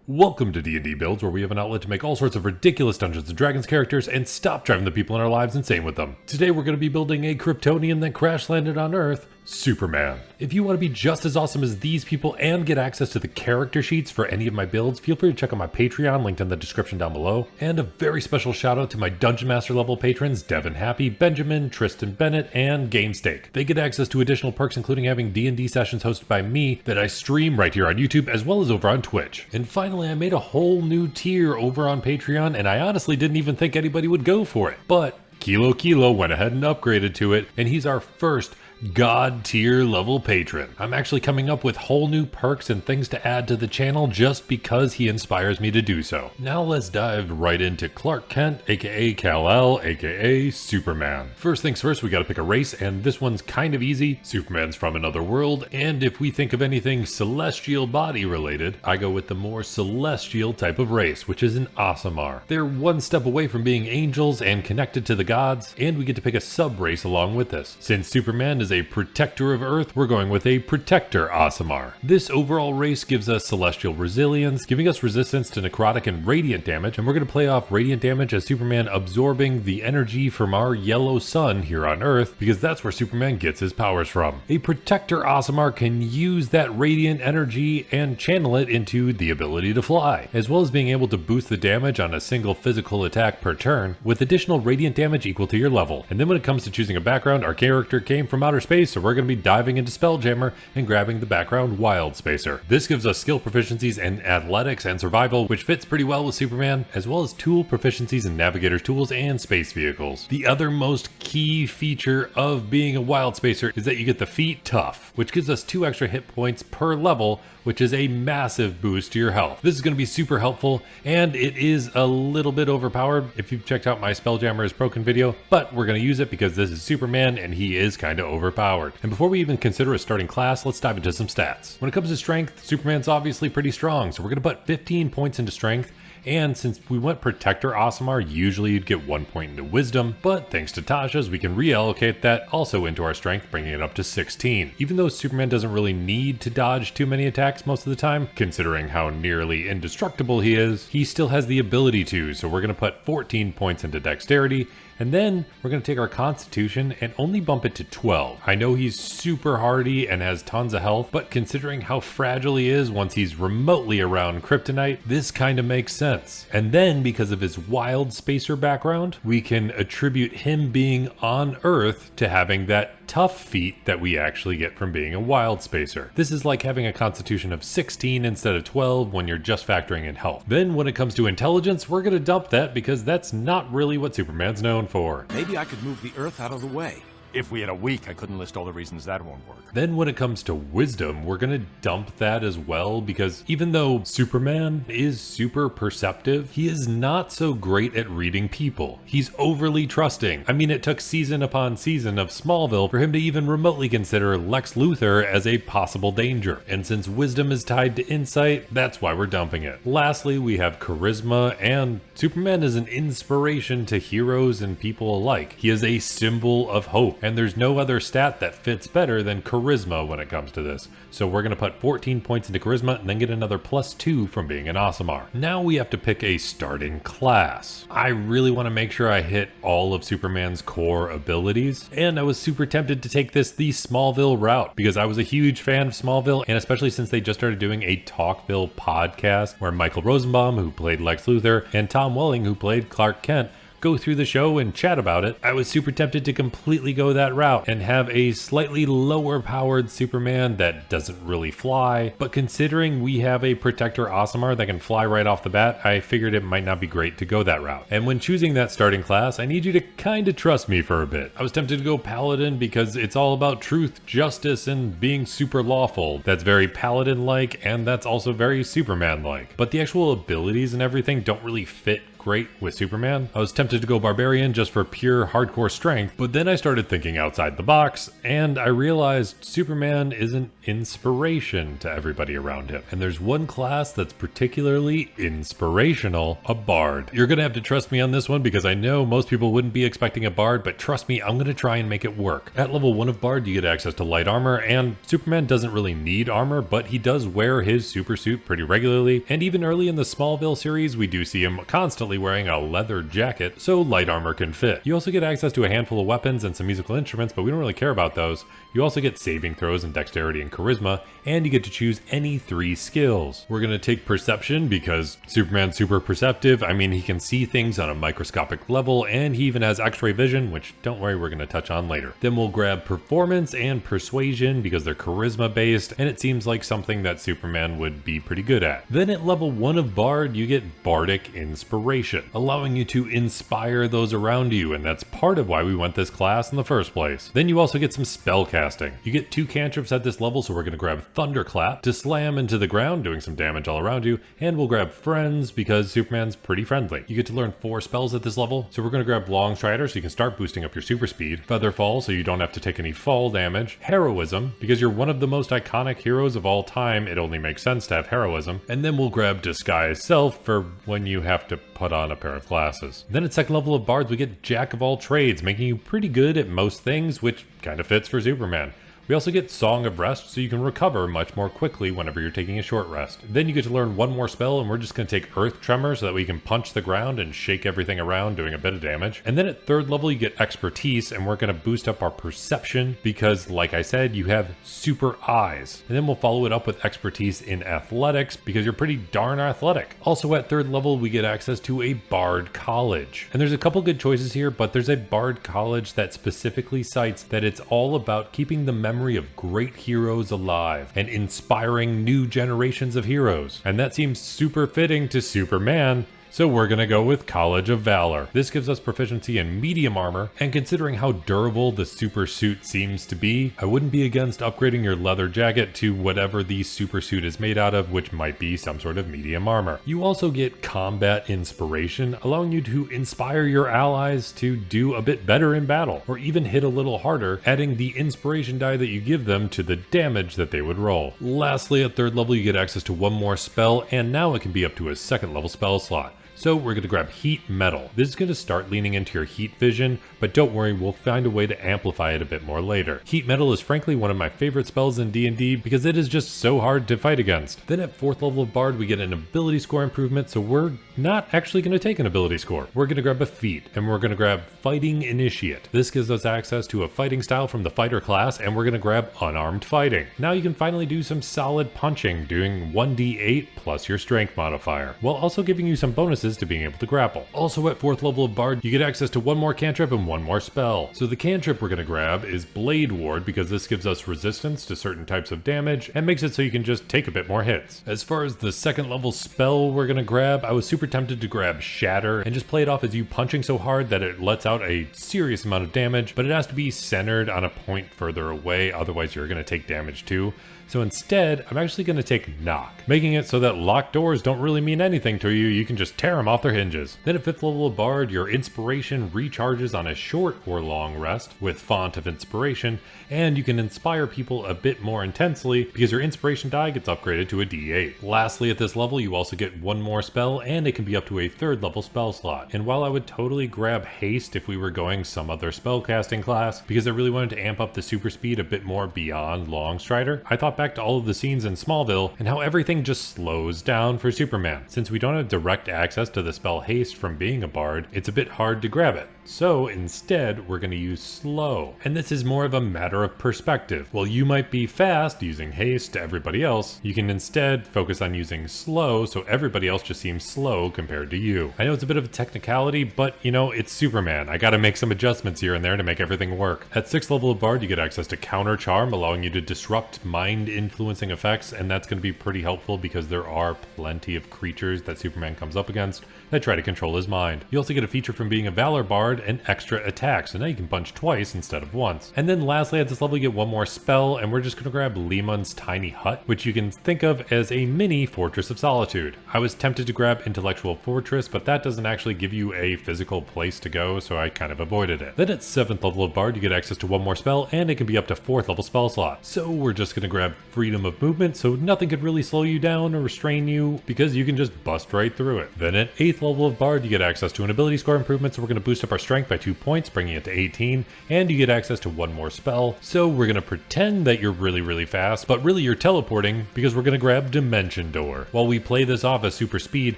Welcome to D&D Builds, where we have an outlet to make all sorts of ridiculous Dungeons & Dragons characters and stop driving the people in our lives insane with them. Today we're going to be building a Kryptonian that crash landed on Earth, Superman. If you want to be just as awesome as these people and get access to the character sheets for any of my builds, feel free to check out my Patreon, linked in the description down below. And a very special shout out to my Dungeon Master level patrons, Devin Happy, Benjamin, Tristan Bennett, and Game Steak. They get access to additional perks, including having D&D sessions hosted by me that I stream right here on YouTube, as well as over on Twitch. And finally, I made a whole new tier over on Patreon, and I honestly didn't even think anybody would go for it. But Kilo went ahead and upgraded to it, and he's our first God tier level patron. I'm actually coming up with whole new perks and things to add to the channel just because he inspires me to do so. Now let's dive right into Clark Kent, aka Kal-El, aka Superman. First things first, we gotta pick a race, and this one's kind of easy. Superman's from another world, and if we think of anything celestial body related, I go with the more celestial type of race, which is an Aasimar. They're one step away from being angels and connected to the gods, and we get to pick a sub race along with this. Since Superman is a protector of Earth, we're going with a protector Aasimar. This overall race gives us celestial resilience, giving us resistance to necrotic and radiant damage, and we're going to play off radiant damage as Superman absorbing the energy from our yellow sun here on Earth, because that's where Superman gets his powers from. A protector Aasimar can use that radiant energy and channel it into the ability to fly, as well as being able to boost the damage on a single physical attack per turn, with additional radiant damage equal to your level. And then when it comes to choosing a background, our character came from outer space, so we're going to be diving into Spelljammer and grabbing the background Wild Spacer. This gives us skill proficiencies in athletics and survival, which fits pretty well with Superman, as well as tool proficiencies in navigator's tools and space vehicles. The other most key feature of being a Wild Spacer is that you get the feat Tough, which gives us 2 extra hit points per level, which is a massive boost to your health. This is going to be super helpful, and it is a little bit overpowered if you've checked out my Spelljammer is broken video, but we're going to use it because this is Superman and he is kind of overpowered. And before we even consider a starting class, let's dive into some stats. When it comes to strength, Superman's obviously pretty strong, so we're going to put 15 points into strength. And since we went Protector Aasimar, usually you'd get 1 point into Wisdom, but thanks to Tasha's, we can reallocate that also into our Strength, bringing it up to 16. Even though Superman doesn't really need to dodge too many attacks most of the time, considering how nearly indestructible he is, he still has the ability to, so we're going to put 14 points into Dexterity, and then we're going to take our Constitution and only bump it to 12. I know he's super hardy and has tons of health, but considering how fragile he is once he's remotely around Kryptonite, this kind of makes sense. And then, because of his Wild Spacer background, we can attribute him being on Earth to having that tough feat that we actually get from being a Wild Spacer. This is like having a Constitution of 16 instead of 12 when you're just factoring in health. Then when it comes to intelligence, we're going to dump that because that's not really what Superman's known for. Maybe I could move the Earth out of the way. If we had a week, I couldn't list all the reasons that won't work. Then when it comes to wisdom, we're gonna dump that as well, because even though Superman is super perceptive, he is not so great at reading people. He's overly trusting. I mean, it took season upon season of Smallville for him to even remotely consider Lex Luthor as a possible danger. And since wisdom is tied to insight, that's why we're dumping it. Lastly, we have charisma, and Superman is an inspiration to heroes and people alike. He is a symbol of hope. And there's no other stat that fits better than charisma when it comes to this. So we're going to put 14 points into charisma and then get another +2 from being an Aasimar. Now we have to pick a starting class. I really want to make sure I hit all of Superman's core abilities, and I was super tempted to take this the Smallville route because I was a huge fan of Smallville, and especially since they just started doing a Talkville podcast where Michael Rosenbaum, who played Lex Luthor, and Tom Welling, who played Clark Kent, go through the show and chat about it. I was super tempted to completely go that route and have a slightly lower powered Superman that doesn't really fly, but considering we have a Protector Aasimar that can fly right off the bat, I figured it might not be great to go that route. And when choosing that starting class, I need you to kind of trust me for a bit. I was tempted to go Paladin because it's all about truth, justice, and being super lawful. That's very Paladin-like, and that's also very Superman-like. But the actual abilities and everything don't really fit great with Superman. I was tempted to go Barbarian just for pure hardcore strength, but then I started thinking outside the box, and I realized Superman isn't inspiration to everybody around him. And there's one class that's particularly inspirational, a Bard. You're gonna have to trust me on this one because I know most people wouldn't be expecting a Bard, but trust me, I'm gonna try and make it work. At level 1 of Bard, you get access to light armor, and Superman doesn't really need armor, but he does wear his super suit pretty regularly, and even early in the Smallville series, we do see him constantly wearing a leather jacket, so light armor can fit. You also get access to a handful of weapons and some musical instruments, but we don't really care about those. You also get saving throws and dexterity and charisma, and you get to choose any 3 skills. We're gonna take perception because Superman's super perceptive. I mean, he can see things on a microscopic level, and he even has x-ray vision, which don't worry, we're gonna touch on later. Then we'll grab performance and persuasion because they're charisma based, and it seems like something that Superman would be pretty good at. Then at level 1 of Bard, you get Bardic Inspiration, allowing you to inspire those around you, and that's part of why we went this class in the first place. Then you also get some spell casting. You get 2 cantrips at this level, so we're gonna grab Thunderclap to slam into the ground, doing some damage all around you, and we'll grab Friends because Superman's pretty friendly. You get to learn 4 spells at this level, so we're gonna grab Long Strider so you can start boosting up your super speed, Featherfall so you don't have to take any fall damage, Heroism because you're one of the most iconic heroes of all time, it only makes sense to have heroism, and then we'll grab Disguise Self for when you have to put on a pair of glasses. Then at second level of Bards, we get Jack of all trades, making you pretty good at most things, which kind of fits for Superman. We also get Song of Rest, so you can recover much more quickly whenever you're taking a short rest. Then you get to learn 1 more spell, and we're just going to take Earth Tremor so that we can punch the ground and shake everything around, doing a bit of damage. And then at 3rd level, you get Expertise, and we're going to boost up our Perception because, like I said, you have super eyes. And then we'll follow it up with Expertise in Athletics because you're pretty darn athletic. Also at 3rd level, we get access to a Bard College. And there's a couple good choices here, but there's a Bard College that specifically cites that it's all about keeping the memory of great heroes alive and inspiring new generations of heroes. And that seems super fitting to Superman. So we're gonna go with College of Valor. This gives us proficiency in medium armor, and considering how durable the super suit seems to be, I wouldn't be against upgrading your leather jacket to whatever the super suit is made out of, which might be some sort of medium armor. You also get Combat Inspiration, allowing you to inspire your allies to do a bit better in battle, or even hit a little harder, adding the inspiration die that you give them to the damage that they would roll. Lastly, at 3rd level, you get access to 1 more spell, and now it can be up to a 2nd level spell slot. So we're going to grab Heat Metal. This is going to start leaning into your heat vision, but don't worry, we'll find a way to amplify it a bit more later. Heat Metal is frankly one of my favorite spells in D&D because it is just so hard to fight against. Then at 4th level of Bard, we get an ability score improvement, so we're not actually going to take an ability score. We're going to grab a feat, and we're going to grab Fighting Initiate. This gives us access to a fighting style from the fighter class, and we're going to grab Unarmed Fighting. Now you can finally do some solid punching, doing 1d8 plus your strength modifier, while also giving you some bonuses to being able to grapple. Also at 4th level of Bard, you get access to 1 more cantrip and 1 more spell. So the cantrip we're going to grab is Blade Ward because this gives us resistance to certain types of damage and makes it so you can just take a bit more hits. As far as the 2nd level spell we're going to grab, I was super tempted to grab Shatter and just play it off as you punching so hard that it lets out a serious amount of damage, but it has to be centered on a point further away, otherwise you're going to take damage too. So instead, I'm actually going to take Knock, making it so that locked doors don't really mean anything to you, you can just tear them off their hinges. Then at 5th level of Bard, your inspiration recharges on a short or long rest with Font of Inspiration, and you can inspire people a bit more intensely because your inspiration die gets upgraded to a D8. Lastly, at this level, you also get 1 more spell, and it can be up to a 3rd level spell slot. And while I would totally grab Haste if we were going some other spellcasting class, because I really wanted to amp up the super speed a bit more beyond Long Strider, I thought back to all of the scenes in Smallville and how everything just slows down for Superman. Since we don't have direct access to the spell Haste from being a Bard, it's a bit hard to grab it. So instead, we're going to use Slow. And this is more of a matter of perspective. While you might be fast using Haste to everybody else, you can instead focus on using Slow so everybody else just seems slow compared to you. I know it's a bit of a technicality, but you know, it's Superman. I gotta make some adjustments here and there to make everything work. At 6th level of Bard, you get access to Counter Charm, allowing you to disrupt mind wind influencing effects, and that's going to be pretty helpful because there are plenty of creatures that Superman comes up against that try to control his mind. You also get a feature from being a Valor Bard and extra attacks, so now you can punch twice instead of once. And then lastly at this level you get one more spell, and we're just going to grab Lemon's Tiny Hut, which you can think of as a mini Fortress of Solitude. I was tempted to grab Intellectual Fortress, but that doesn't actually give you a physical place to go, so I kind of avoided it. Then at 7th level of Bard you get access to one more spell, and it can be up to 4th level spell slot. So we're just going to grab Freedom of Movement, so nothing could really slow you down or restrain you because you can just bust right through it. Then at 8th level of Bard you get access to an ability score improvement, so we're going to boost up our strength by 2 points, bringing it to 18, and you get access to one more spell. So we're going to pretend that you're really fast, but really you're teleporting because we're going to grab Dimension Door. While we play this off as super speed,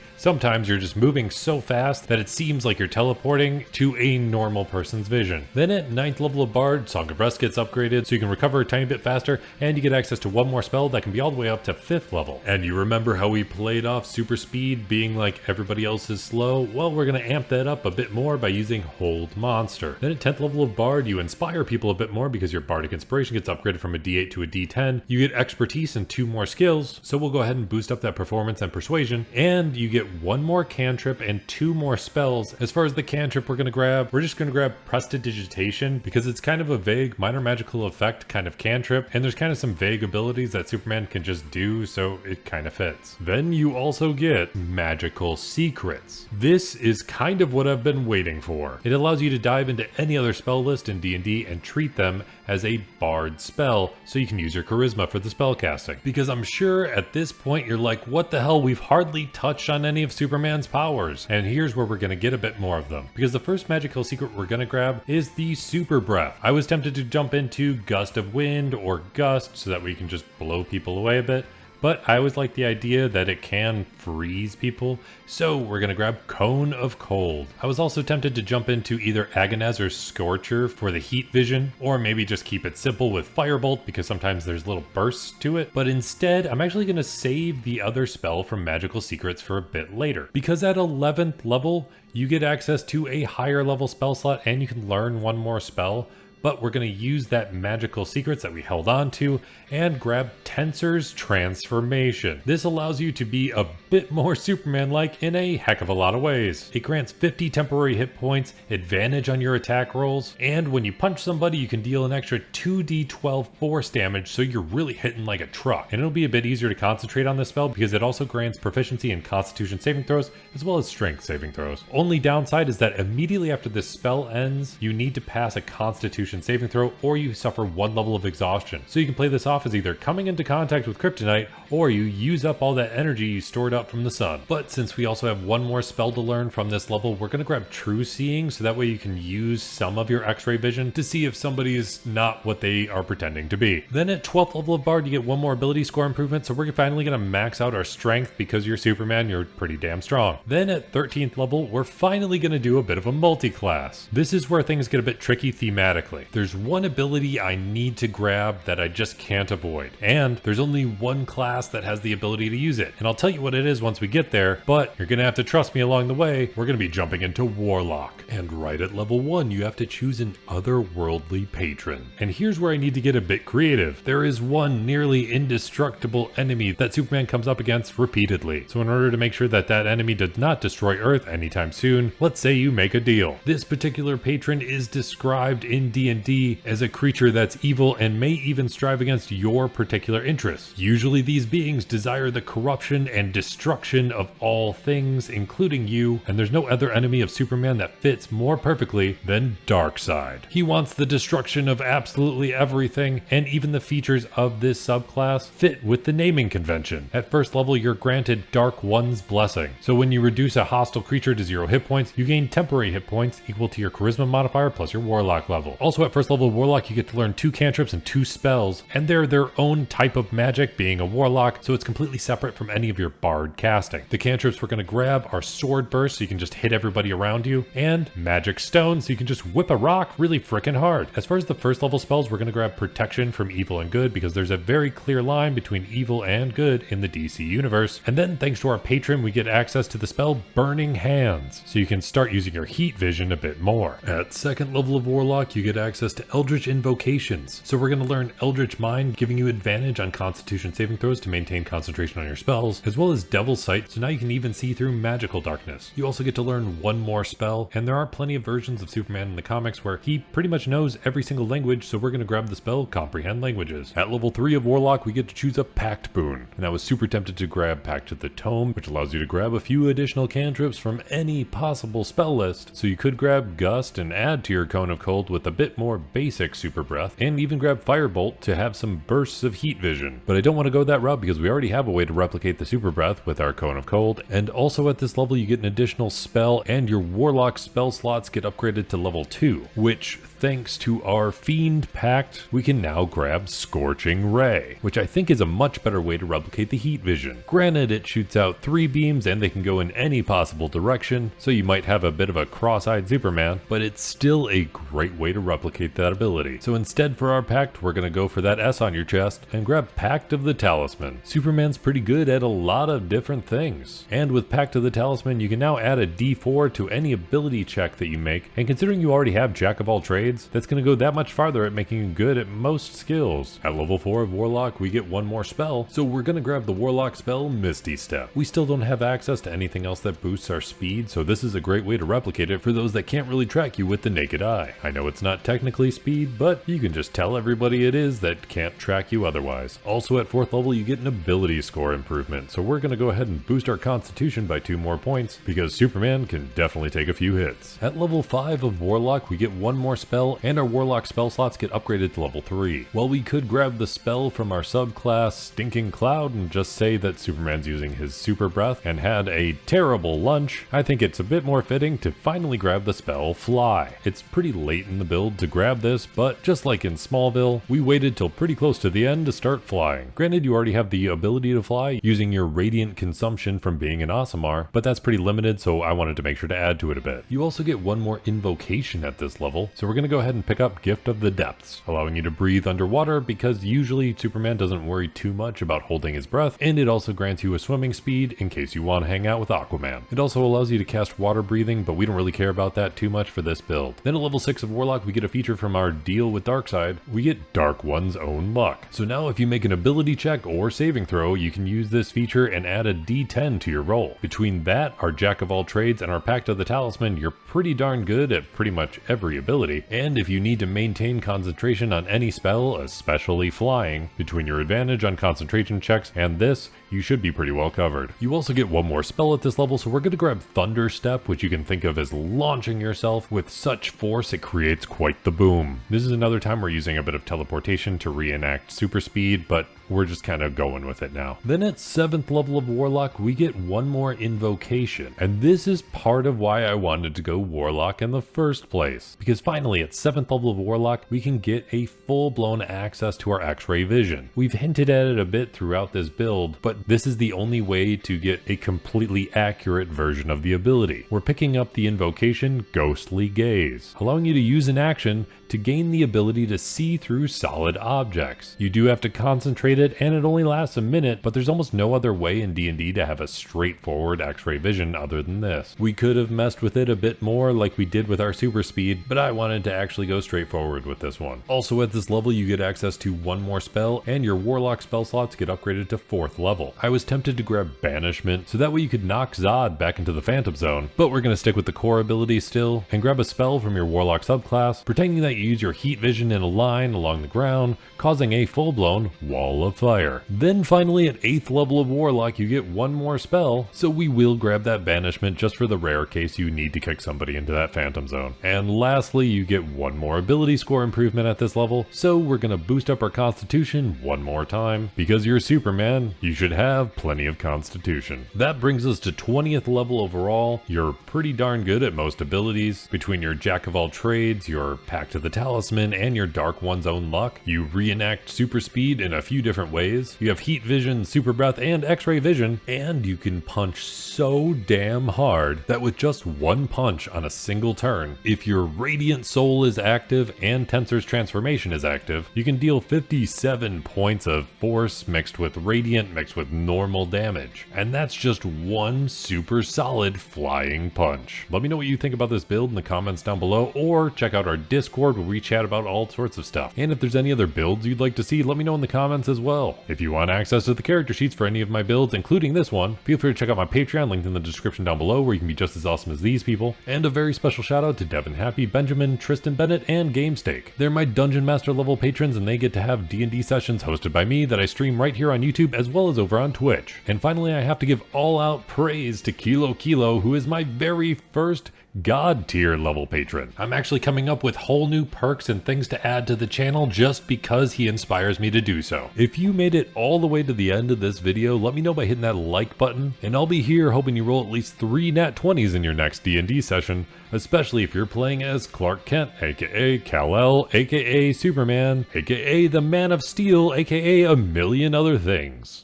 sometimes you're just moving so fast that it seems like you're teleporting to a normal person's vision. Then at 9th level of Bard, Song of Rest gets upgraded so you can recover a tiny bit faster, and you get access to one more spell that can be all the way up to 5th level. And you remember how we played off super speed being like everybody else is slow? Well, we're going to amp that up a bit more by using Hold Monster. Then at 10th level of Bard, you inspire people a bit more because your Bardic Inspiration gets upgraded from a D8 to a D10. You get Expertise and 2 more skills, so we'll go ahead and boost up that Performance and Persuasion, and you get 1 more cantrip and 2 more spells. As far as the cantrip we're just going to grab Prestidigitation because it's kind of a vague minor magical effect kind of cantrip, and there's kind of some vague abilities that Superman can just do, so it kind of fits. Then you also get Magical Secrets. This is kind of what I've been waiting for. It allows you to dive into any other spell list in D&D and treat them as a bard spell, so you can use your charisma for the spell casting. Because I'm sure at this point you're like, what the hell, we've hardly touched on any of Superman's powers. And here's where we're going to get a bit more of them. Because the first magical secret we're going to grab is the Super Breath. I was tempted to jump into Gust of Wind or Gust so that we can just blow people away a bit, but I always like the idea that it can freeze people, so we're going to grab Cone of Cold. I was also tempted to jump into either Agonize or Scorcher for the heat vision, or maybe just keep it simple with Firebolt because sometimes there's little bursts to it, but instead I'm actually going to save the other spell from Magical Secrets for a bit later, because at 11th level you get access to a higher level spell slot and you can learn one more spell. But we're going to use that Magical Secrets that we held on to and grab Tensor's Transformation. This allows you to be a bit more Superman-like in a heck of a lot of ways. It grants 50 temporary hit points, advantage on your attack rolls, and when you punch somebody you can deal an extra 2d12 force damage, so you're really hitting like a truck. And it'll be a bit easier to concentrate on this spell because it also grants proficiency in Constitution saving throws as well as Strength saving throws. Only downside is that immediately after this spell ends, you need to pass a Constitution saving throw or you suffer 1 level of exhaustion. So you can play this off as either coming into contact with kryptonite or you use up all that energy you stored up from the sun. But since we also have 1 more spell to learn from this level, we're going to grab True Seeing so that way you can use some of your X-ray vision to see if somebody is not what they are pretending to be. Then at 12th level of Bard you get 1 more ability score improvement, so we're finally going to max out our strength because you're Superman, you're pretty damn strong. Then at 13th level we're finally going to do a bit of a multi-class. This is where things get a bit tricky thematically. There's 1 ability I need to grab that I just can't avoid, and there's only 1 class that has the ability to use it, and I'll tell you what it is once we get there, but you're gonna have to trust me along the way. We're gonna be jumping into Warlock, and right at level 1 you have to choose an otherworldly patron. And here's where I need to get a bit creative. There is 1 nearly indestructible enemy that Superman comes up against repeatedly, so in order to make sure that that enemy does not destroy Earth anytime soon, let's say you make a deal. This particular patron is described in D&D as a creature that's evil and may even strive against your particular interests. Usually these beings desire the corruption and destruction of all things, including you, and there's no other enemy of Superman that fits more perfectly than Darkseid. He wants the destruction of absolutely everything, and even the features of this subclass fit with the naming convention. At first level you're granted Dark One's Blessing, so when you reduce a hostile creature to 0 hit points, you gain temporary hit points equal to your charisma modifier plus your warlock level. Also at first level warlock you get to learn 2 cantrips and 2 spells, and they're their own type of magic, being a warlock, so it's completely separate from any of your bard casting. The cantrips we're going to grab are Sword Burst, so you can just hit everybody around you, and Magic Stone, so you can just whip a rock really freaking hard. As far as the first level spells, we're going to grab Protection from Evil and Good because there's a very clear line between evil and good in the DC universe. And then thanks to our patron we get access to the spell Burning Hands, so you can start using your heat vision a bit more. At 2nd level of Warlock you get access to Eldritch Invocations. So we're going to learn Eldritch Mind, giving you advantage on Constitution saving throws to maintain concentration on your spells, as well as Devil's Sight, so now you can even see through magical darkness. You also get to learn one more spell, and there are plenty of versions of Superman in the comics where he pretty much knows every single language, so we're going to grab the spell Comprehend Languages. At level 3 of Warlock, we get to choose a Pact boon, and I was super tempted to grab Pact of the Tome, which allows you to grab a few additional cantrips from any possible spell list. So you could grab Gust and add to your Cone of Cold with a bit more basic Super Breath, and even grab Firebolt to have some bursts of heat vision. But I don't want to go that route because we already have a way to replicate the Super Breath with our Cone of Cold, and also at this level you get an additional spell, and your Warlock spell slots get upgraded to level 2, which, thanks to our Fiend Pact, we can now grab Scorching Ray, which I think is a much better way to replicate the heat vision. Granted, it shoots out 3 beams and they can go in any possible direction, so you might have a bit of a cross-eyed Superman, but it's still a great way to replicate that ability. So instead for our Pact, we're going to go for that S on your chest and grab Pact of the Talisman. Superman's pretty good at a lot of different things, and with Pact of the Talisman you can now add a D4 to any ability check that you make, and considering you already have Jack of all trades, that's going to go that much farther at making you good at most skills. At level 4 of Warlock we get one more spell, so we're going to grab the Warlock spell Misty Step. We still don't have access to anything else that boosts our speed, so this is a great way to replicate it for those that can't really track you with the naked eye. I know it's not technically speed, but you can just tell everybody it is that can't track you otherwise. Also at 4th level you get an ability score improvement, so we're going to go ahead and boost our Constitution by 2 more points because Superman can definitely take a few hits. At level 5 of Warlock we get one more spell, and our Warlock spell slots get upgraded to level 3. While we could grab the spell from our subclass Stinking Cloud and just say that Superman's using his Super Breath and had a terrible lunch, I think it's a bit more fitting to finally grab the spell Fly. It's pretty late in the build to grab this, but just like in Smallville, we waited till pretty close to the end to start flying. Granted, you already have the ability to fly using your radiant consumption from being an Aasimar, but that's pretty limited, so I wanted to make sure to add to it a bit. You also get one more invocation at this level, so we're going to go ahead and pick up Gift of the Depths, allowing you to breathe underwater because usually Superman doesn't worry too much about holding his breath, and it also grants you a swimming speed in case you want to hang out with Aquaman. It also allows you to cast water breathing, but we don't really care about that too much for this build. Then at level 6 of Warlock we get a feature from our deal with Darkseid. We get Dark One's Own Luck. So now if you make an ability check or saving throw, you can use this feature and add a D10 to your roll. Between that, our Jack of all trades, and our Pact of the Talisman, you're pretty darn good at pretty much every ability, and if you need to maintain concentration on any spell, especially flying, between your advantage on concentration checks and this, you should be pretty well covered. You also get one more spell at this level, so we're going to grab Thunder Step, which you can think of as launching yourself with such force it creates quite the boom. This is another time we're using a bit of teleportation to reenact super speed, but we're just kind of going with it now. Then at 7th level of Warlock, we get one more invocation, and this is part of why I wanted to go Warlock in the first place, because finally at 7th level of Warlock, we can get a full-blown access to our X-ray vision. We've hinted at it a bit throughout this build, but this is the only way to get a completely accurate version of the ability. We're picking up the invocation Ghostly Gaze, allowing you to use an action to gain the ability to see through solid objects. You do have to concentrate it, and it only lasts a minute, but there's almost no other way in D&D to have a straightforward X-ray vision other than this. We could have messed with it a bit more like we did with our super speed, but I wanted to actually go straightforward with this one. Also at this level you get access to one more spell, and your Warlock spell slots get upgraded to 4th level. I was tempted to grab Banishment, so that way you could knock Zod back into the Phantom Zone, but we're going to stick with the core ability still, and grab a spell from your Warlock subclass, pretending that you use your heat vision in a line along the ground, causing a full-blown wall of fire. Then finally at 8th level of Warlock you get one more spell, so we will grab that Banishment just for the rare case you need to kick somebody into that Phantom Zone. And lastly you get one more ability score improvement at this level, so we're going to boost up our Constitution one more time. Because you're Superman, you should have plenty of Constitution. That brings us to 20th level overall. You're pretty darn good at most abilities. Between your Jack of all trades, your Pact of the Talisman, and your Dark One's Own Luck, you reenact super speed in a few different different ways. You have heat vision, super breath, and x-ray vision, and you can punch so damn hard that with just one punch on a single turn, if your Radiant Soul is active and Tensor's transformation is active, you can deal 57 points of force mixed with radiant mixed with normal damage. And that's just one super solid flying punch. Let me know what you think about this build in the comments down below, or check out our Discord where we chat about all sorts of stuff. And if there's any other builds you'd like to see, let me know in the comments as well. If you want access to the character sheets for any of my builds, including this one, feel free to check out my Patreon, linked in the description down below, where you can be just as awesome as these people. And a very special shout out to Devin Happy, Benjamin, Tristan Bennett, and GameStake. They're my Dungeon Master level patrons, and they get to have D&D sessions hosted by me that I stream right here on YouTube as well as over on Twitch. And finally, I have to give all out praise to Kilo, who is my very first God tier level patron. I'm actually coming up with whole new perks and things to add to the channel just because he inspires me to do so. If you made it all the way to the end of this video, let me know by hitting that like button, and I'll be here hoping you roll at least 3 nat 20s in your next D&D session, especially if you're playing as Clark Kent, aka Kal-El, aka Superman, aka the Man of Steel, aka a million other things.